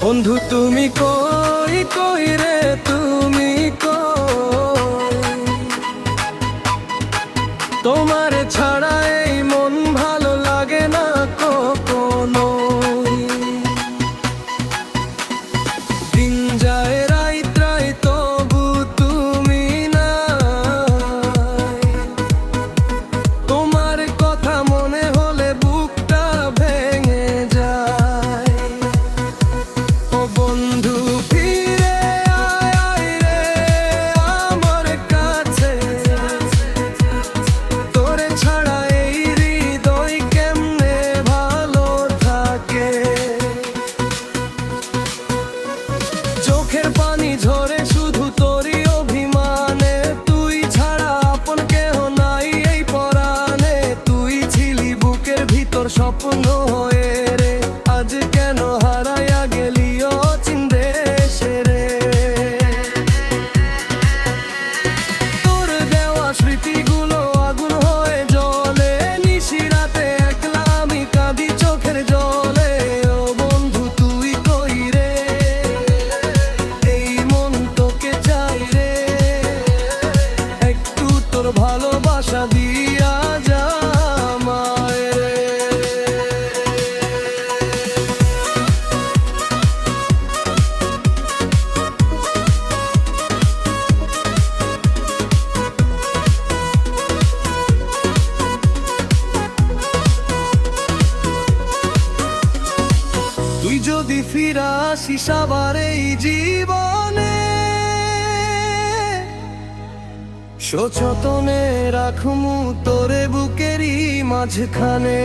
বন্ধু তুমি কই কই রে, তুমি কই? তোমার ছাড়া এই মন ভালো লাগে না কখনো। দিন যায় রাত রায় তবু তুমি নাই। তোমার কথা মনে হলে বুকটা ভেঙে যায়। ও বন্ধু ফিরে আয় আয় রে আমার কাছে, তোরে ছাড়া এই হৃদয় কেমনে ভালো থাকে। চোখের পানি ঝরে শুধু তোরই অভিমানে, তুই ছাড়া আপন কেহ নাই এই পরাণে। তুই ছিলি বুকের ভিতর স্বপ্ন হয়ে রে, আজ কেন হারাইয়া গেলি অচিন্তে সেরে। তোর দেওয়া স্মৃতিগুলো আগুন হয়ে জ্বলে, নিশিরাতে একলা আমি কাঁদি চোখের জলে। ও বন্ধু তুই কই রে, এই মন তোকে চাই রে, একটু তোর ভালোবাসা দিয়া যা আমায় রে। তুই যদি ফিরা আসিস আবার এই জীবনে, সযতনে রাখমু তোরে বুকেরই মাঝখানে।